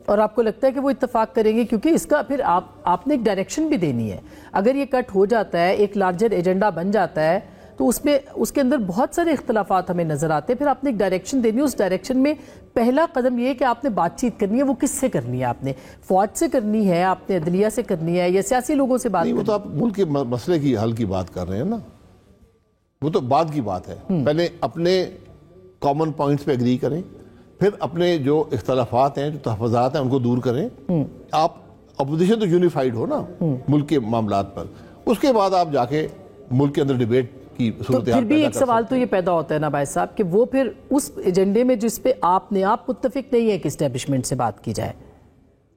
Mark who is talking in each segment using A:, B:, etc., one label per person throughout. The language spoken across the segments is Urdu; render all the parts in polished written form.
A: اور آپ کو لگتا ہے کہ وہ اتفاق کریں گے؟ کیونکہ اس کا پھر آپ نے ایک ڈائریکشن بھی دینی ہے. اگر یہ کٹ ہو جاتا ہے، ایک لارجر ایجنڈا بن جاتا ہے، تو اس کے اندر بہت سارے اختلافات ہمیں نظر آتے ہیں. پھر آپ نے ایک ڈائریکشن دینی ہے. اس ڈائریکشن میں پہلا قدم یہ ہے کہ آپ نے بات چیت کرنی ہے. وہ کس سے کرنی ہے؟ آپ نے فوج سے کرنی ہے، آپ نے عدلیہ سے کرنی ہے، یا سیاسی لوگوں سے بات کرنی ہے؟
B: وہ تو آپ ملک کے مسئلے کی حل کی بات کر رہے ہیں نا، وہ تو بعد کی بات ہے. پہلے اپنے کامن پوائنٹس پہ اگری کریں، پھر اپنے جو اختلافات ہیں، جو تحفظات ہیں، ان کو دور کریں. آپ اپوزیشن تو یونیفائیڈ ہو نا ملک کے معاملات پر. اس کے بعد آپ جا کے ملک کے اندر ڈیبیٹ کی صورتحال پیدا کر سکتے ہیں.
A: تو پھر بھی ایک سوال تو یہ پیدا ہوتا ہے نا بھائی صاحب کہ وہ پھر اس ایجنڈے میں جس پہ آپ متفق نہیں ہے کہ اسٹیبلشمنٹ سے بات کی جائے.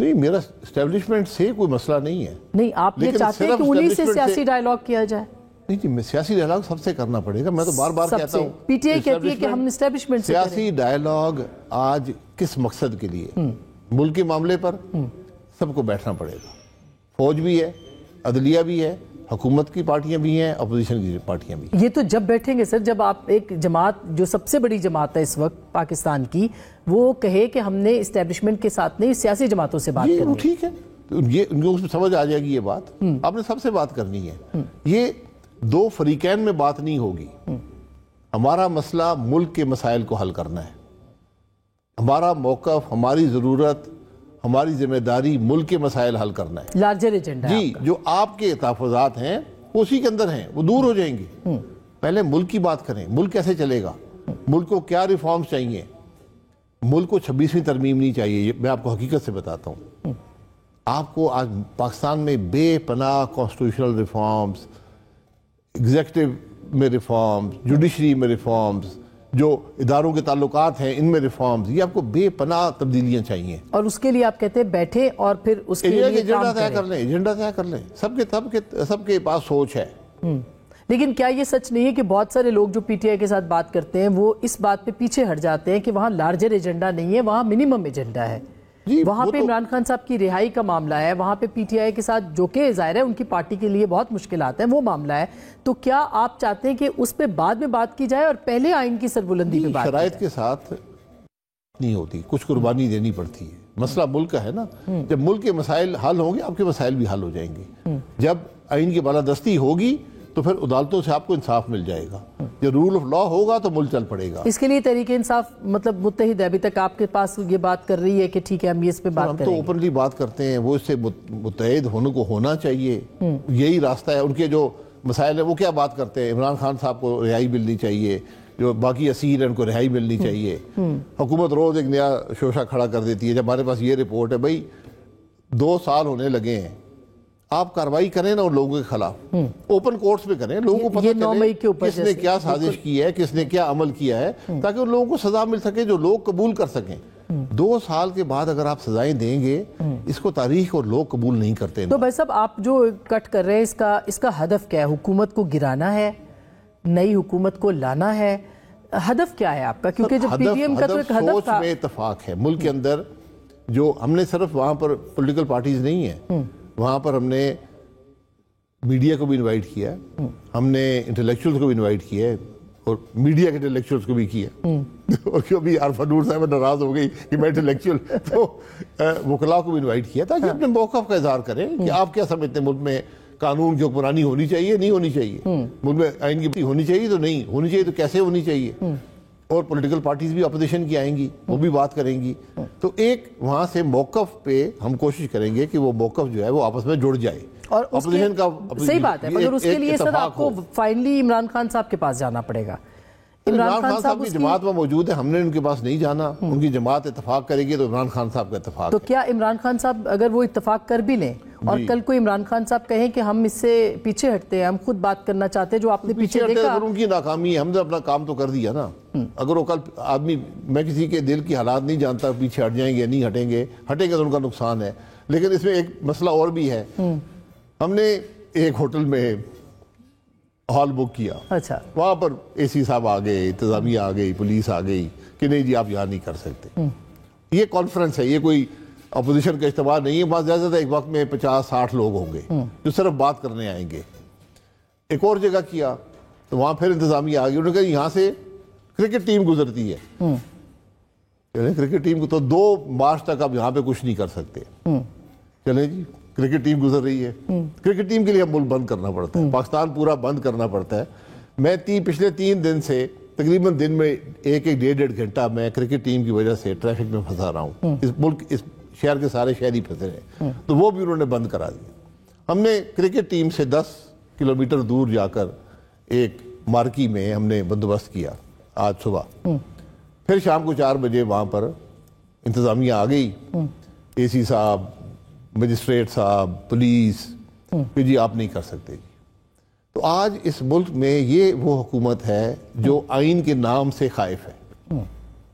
B: نہیں، میرا اسٹیبلشمنٹ سے کوئی مسئلہ نہیں ہے.
A: نہیں، آپ یہ چاہتے ہیں کہ انہی سے سیاسی ڈائیلاگ کیا جائے؟
B: نہیں جی، سیاسی ڈائیلاگ سب سے کرنا پڑے گا. میں تو بار بار کہتا ہوں،
A: پی ٹی آئی کہتی ہے کہ ہم اسٹیبلشمنٹ سے
B: سیاسی ڈائیلاگ آج کس مقصد کے لیے؟ ملک کے معاملے پر سب کو بیٹھنا پڑے گا. فوج بھی ہے، عدلیہ بھی ہے، حکومت کی پارٹیاں بھی ہیں، اپوزیشن کی پارٹیاں بھی ہیں.
A: یہ تو جب بیٹھیں گے سر، جب آپ ایک جماعت جو سب سے بڑی جماعت ہے اس وقت پاکستان کی، وہ کہے کہ ہم نے اسٹیبلشمنٹ کے ساتھ نہیں سیاسی جماعتوں سے بات کرنی ہے.
B: ٹھیک ہے، یہ ان کو سمجھ آ جائے گی. یہ بات آپ نے سب سے بات کرنی ہے. یہ دو فریقین میں بات نہیں ہوگی. ہمارا مسئلہ ملک کے مسائل کو حل کرنا ہے. ہمارا موقف، ہماری ضرورت، ہماری ذمہ داری ملک کے مسائل حل کرنا ہے.
A: لارجر ایجنڈا ہے
B: جی، جو آپ کے تحفظات ہیں وہ اسی کے اندر ہیں، وہ دور ہو جائیں گے. پہلے ملک کی بات کریں. ملک کیسے چلے گا؟ ملک کو کیا ریفارمز چاہیے؟ ملک کو 26ویں ترمیم نہیں چاہیے. میں آپ کو حقیقت سے بتاتا ہوں. آپ کو آج پاکستان میں بے پناہ کانسٹیٹیوشنل ریفارمز، ایگزیکٹو میں ریفارمز، جوڈیشری میں ریفارمز، جو اداروں کے تعلقات ہیں ان میں ریفارمز، یہ آپ کو بے پناہ تبدیلیاں چاہیے.
A: اور اس کے لیے آپ کہتے ہیں بیٹھیں اور پھر اس کے لیے
B: ایجنڈا طے کر لیں. ایجنڈا طے کر لیں. سب کے پاس سوچ ہے.
A: لیکن کیا یہ سچ نہیں ہے کہ بہت سارے لوگ جو پی ٹی آئی کے ساتھ بات کرتے ہیں وہ اس بات پہ پیچھے ہٹ جاتے ہیں کہ وہاں لارجر ایجنڈا نہیں ہے، وہاں منیمم ایجنڈا ہے. وہاں پہ عمران خان صاحب کی رہائی کا معاملہ ہے، وہاں پہ پی ٹی آئی کے ساتھ جو کہ ظاہر ہے ان کی پارٹی کے لیے بہت مشکلات ہیں، وہ معاملہ ہے. تو کیا آپ چاہتے ہیں کہ اس پہ بعد میں بات کی جائے اور پہلے آئین کی سربلندی پہ بات کی جائے؟
B: شرائط کے ساتھ نہیں ہوتی، کچھ قربانی دینی پڑتی ہے. مسئلہ ملک کا ہے نا. جب ملک کے مسائل حل ہوں گے، آپ کے مسائل بھی حل ہو جائیں گے. جب آئین کی بالادستی ہوگی تو پھر عدالتوں سے آپ کو انصاف مل جائے گا. جب رول آف لا ہوگا تو ملک چل پڑے گا.
A: اس کے لیے تحریک انصاف مطلب متحد ہے، ابھی تک آپ کے پاس یہ بات کر رہی ہے کہ ٹھیک ہے ہم اس پہ بات کریں گے؟
B: ہم تو اوپنلی بات کرتے ہیں. وہ اس سے متحد ہونے کو ہونا چاہیے. یہی راستہ ہے. ان کے جو مسائل ہیں وہ کیا بات کرتے ہیں؟ عمران خان صاحب کو رہائی ملنی چاہیے، جو باقی اسیر ہیں ان کو رہائی ملنی چاہیے. حکومت روز ایک نیا شوشہ کھڑا کر دیتی ہے. جب ہمارے پاس یہ رپورٹ ہے، بھائی 2 سال ہونے لگے ہیں، آپ کاروائی کریں نا ان لوگوں کے خلاف. اوپن کورٹس میں کریں. لوگوں کو پتہ چلے کس نے کیا سازش کی ہے، کس نے کیا عمل کیا ہے، تاکہ ان لوگوں کو سزا مل سکے جو لوگ قبول کر سکیں. 2 سال کے بعد اگر آپ سزائیں دیں گے، اس کو تاریخ اور لوگ قبول نہیں کرتے.
A: تو بھائی صاحب آپ جو کٹ کر رہے ہیں اس کا ہدف کیا ہے؟ حکومت کو گرانا ہے؟ نئی حکومت کو لانا ہے؟ ہدف کیا ہے آپ کا؟ کیونکہ جب پی ڈی ایم کا تو ایک ہدف تھا.
B: سوچ میں اتفاق ہے ملک کے اندر. جو ہم نے صرف وہاں پر پولیٹیکل پارٹیز نہیں ہیں، وہاں پر ہم نے میڈیا کو بھی انوائٹ کیا ہے، ہم نے انٹلیکچوئلز کو بھی انوائٹ کیا ہے، اور میڈیا کے انٹلیکچوئلز کو بھی کیا. اور کیوں بھی عارفہ نور صاحب ناراض ہو گئی کہ میں انٹلیکچوئل، تو وکلاء کو بھی انوائٹ کیا تاکہ اپنے موقف کا اظہار کریں کہ آپ کیا سمجھتے ہیں ملک میں قانون کی حکمرانی ہونی چاہیے، نہیں ہونی چاہیے. ملک میں آئین کی ہونی چاہیے تو نہیں ہونی چاہیے، تو کیسے ہونی چاہیے. اور پولیٹیکل پارٹیز بھی اپوزیشن کی آئیں گی، وہ بھی بات کریں گی. تو ایک وہاں سے موقف پہ ہم کوشش کریں گے کہ وہ موقف جو ہے وہ آپس میں جڑ جائے.
A: اور اپوزیشن کا صحیح بات ہے، مگر اس کے لیے سر آپ کو فائنلی عمران خان صاحب کے پاس جانا پڑے گا.
B: عمران خان صاحب کی جماعت میں موجود ہے، ہم نے ان کے پاس نہیں جانا. ان کی جماعت اتفاق کرے گی تو عمران خان صاحب کا اتفاق.
A: تو کیا عمران خان صاحب اگر وہ اتفاق کر بھی لیں اور کل کو عمران خان صاحب کہیں کہ ہم اس سے پیچھے ہٹتے ہیں، ہم خود بات کرنا چاہتے ہیں، جو آپ نے پیچھے دیکھا؟
B: ان کی ناکامی ہے، ہم نے اپنا کام تو کر دیا نا. اگر وہ کل آدمی، میں کسی کے دل کی حالات نہیں جانتا، پیچھے ہٹ جائیں گے نہیں ہٹیں گے تو ان کا نقصان ہے. لیکن اس میں ایک مسئلہ اور بھی ہے. ہم نے ایک ہوٹل میں ہال بک کیا.
A: اچھا.
B: وہاں پر اے سی صاحب آ گئے، انتظامیہ آ گئی، پولیس آ گئی کہ نہیں جی آپ یہاں نہیں کر سکتے. یہ کانفرنس ہے، یہ کوئی اپوزیشن کا اجتماع نہیں ہے. بہت زیادہ ایک وقت میں 50-60 لوگ ہوں گے جو صرف بات کرنے آئیں گے. ایک اور جگہ کیا تو وہاں پھر انتظامیہ آ گئی. انہوں نے کہا یہاں سے کرکٹ ٹیم گزرتی ہے. کرکٹ ٹیم کو تو 2 مارچ تک آپ یہاں پہ کچھ نہیں کر سکتے. چلیں جی, کرکٹ ٹیم گزر رہی ہے, کرکٹ ٹیم کے لیے ملک بند کرنا پڑتا ہے, پاکستان پورا بند کرنا پڑتا ہے. میں پچھلے 3 دن سے تقریباً دن میں 1-1.5 گھنٹہ میں کرکٹ ٹیم کی وجہ سے ٹریفک میں پھنسا رہا ہوں. اس شہر کے سارے شہری پھنسے ہیں, تو وہ بھی انہوں نے بند کرا دیا. ہم نے کرکٹ ٹیم سے 10 کلومیٹر دور جا کر ایک مارکی میں ہم نے بندوبست کیا آج صبح. پھر شام کو 4 بجے وہاں پر انتظامیہ آ گئی, اے سی صاحب, مجسٹریٹ صاحب, پولیس, کہ جی آپ نہیں کر سکتے جی. تو آج اس ملک میں یہ وہ حکومت ہے جو آئین کے نام سے خائف ہے.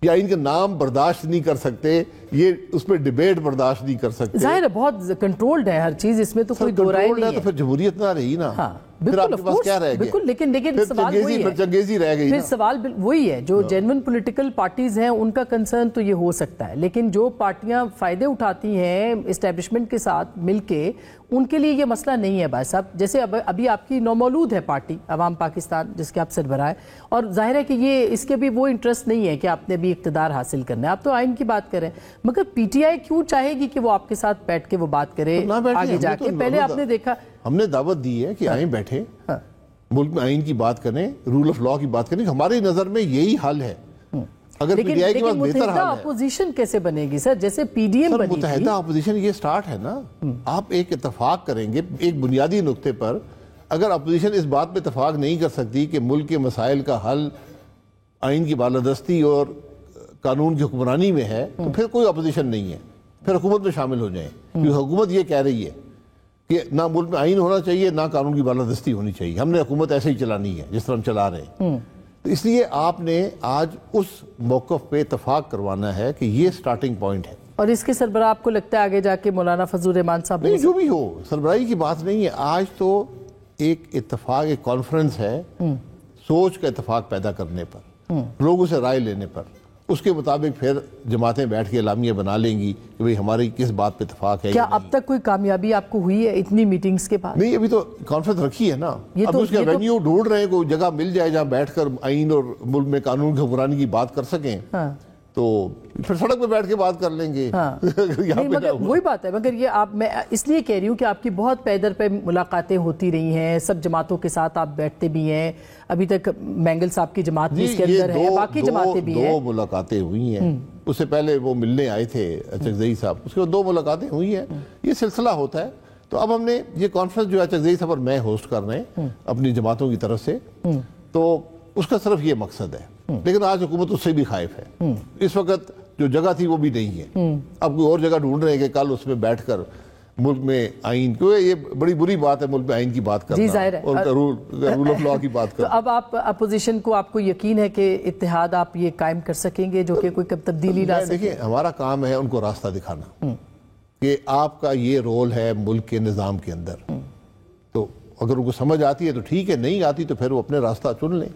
B: یہ آئین کا نام برداشت نہیں کر سکتے, یہ اس پہ ڈیبیٹ برداشت نہیں کر سکتے.
A: ظاہر ہے بہت کنٹرولڈ ہے ہر چیز, اس میں تو کوئی دو رائے نہیں ہے.
B: تو پھر جمہوریت نہ رہی نا, پھر آپ کے پاس کیا رہ گیا؟
A: لیکن سوال وہی ہے,
B: پھر چنگیزی رہ گئی.
A: پھر سوال وہی ہے, جو جینون پولیٹیکل پارٹیز ہیں ان کا کنسرن تو یہ ہو سکتا ہے, لیکن جو پارٹیاں فائدے اٹھاتی ہیں اسٹیبلشمنٹ کے ساتھ مل کے, ان کے لیے یہ مسئلہ نہیں ہے بھائی صاحب. جیسے ابھی آپ کی نومولود ہے پارٹی عوام پاکستان, جس کے آپ سربراہ ہیں, اور ظاہر ہے کہ یہ اس کے بھی وہ انٹرسٹ نہیں ہے کہ آپ نے بھی اقتدار حاصل کرنا ہے, آپ تو آئین کی بات کریں. مگر پی ٹی آئی کیوں چاہے گی کہ وہ آپ کے ساتھ بیٹھ کے وہ بات کرے آگے جا کے؟ پہلے آپ نے دیکھا,
B: ہم نے دعوت دی ہے کہ آئیں بیٹھیں, ملک میں آئین کی بات کریں, رول آف لاء کی بات کریں. ہماری نظر میں یہی حل ہے. اگر پی ٹی آئی کے پاس بہتر حل ہے,
A: اپوزیشن کیسے بنے گی سر؟ جیسے پی ڈی ایم بنی تھی,
B: متحدہ اپوزیشن یہ سٹارٹ ہے نا. آپ ایک اتفاق کریں گے ایک بنیادی نقطے پر. اگر اپوزیشن اس بات پہ اتفاق نہیں کر سکتی کہ ملک کے مسائل کا حل آئین کی بالادستی اور قانون کی حکمرانی میں ہے, تو پھر کوئی اپوزیشن نہیں ہے, پھر حکومت میں شامل ہو جائیں. کیونکہ حکومت یہ کہہ رہی ہے کہ نہ ملک میں آئین ہونا چاہیے, نہ قانون کی بالادستی ہونی چاہیے. ہم نے حکومت ایسے ہی چلانی ہے جس طرح ہم چلا رہے ہیں. تو اس لیے آپ نے آج اس موقف پہ اتفاق کروانا ہے کہ یہ سٹارٹنگ پوائنٹ ہے.
A: اور اس کے سربراہ آپ کو لگتا ہے آگے جا کے مولانا فضل الرحمان صاحب؟
B: نہیں, جو بھی ہو, سربراہی کی بات نہیں ہے. آج تو ایک اتفاق, ایک کانفرنس ہے سوچ کا اتفاق پیدا کرنے پر, لوگوں سے رائے لینے پر. اس کے مطابق پھر جماعتیں بیٹھ کے اعلامیہ بنا لیں گی کہ بھئی ہماری کس بات پہ اتفاق ہے.
A: کیا اب تک کوئی کامیابی آپ کو ہوئی ہے اتنی میٹنگز کے بعد؟
B: نہیں, ابھی تو کانفرنس رکھی ہے نا. اب اس کا وینیو ڈھونڈ رہے ہیں, کوئی جگہ مل جائے جہاں بیٹھ کر آئین اور ملک میں قانون کی حکمرانی کی بات کر سکیں, تو پھر سڑک پہ بیٹھ کے بات کر لیں گے.
A: مگر وہی بات ہے, مگر یہ آپ, میں اس لیے کہہ رہی ہوں کہ آپ کی بہت پیدر پہ ملاقاتیں ہوتی رہی ہیں, سب جماعتوں کے ساتھ آپ بیٹھتے بھی ہیں. ابھی تک مینگل صاحب کی جماعت بھی اس کے اندر ہے, باقی جماعتیں بھی ہیں.
B: 2 ملاقاتیں ہوئی ہیں. اس سے پہلے وہ ملنے آئے تھے چکزئی صاحب, اس کے بعد 2 ملاقاتیں ہوئی ہیں. یہ سلسلہ ہوتا ہے. تو اب ہم نے یہ کانفرنس جو ہے چکزئی صاحب اور میں ہوسٹ کر رہے ہیں اپنی جماعتوں کی طرف سے, تو اس کا صرف یہ مقصد ہے. لیکن آج حکومت اس سے بھی خائف ہے. اس وقت جو جگہ تھی وہ بھی نہیں ہے. اب کوئی اور جگہ ڈھونڈ رہے ہیں کہ کل اس میں بیٹھ کر ملک میں آئین, کیونکہ یہ بڑی بری بات ہے ملک میں آئین کی بات کرنا اور رول آف لاء کی بات کرنا.
A: تو اب آپ اپوزیشن کو, آپ کو یقین ہے کہ اتحاد آپ یہ قائم کر سکیں گے جو کہ کوئی تبدیلی لا سکے؟
B: دیکھیں, ہمارا کام ہے ان کو راستہ دکھانا کہ آپ کا یہ رول ہے ملک کے نظام کے اندر. تو اگر ان کو سمجھ آتی ہے تو ٹھیک ہے, نہیں آتی تو پھر وہ اپنے راستہ چن لیں.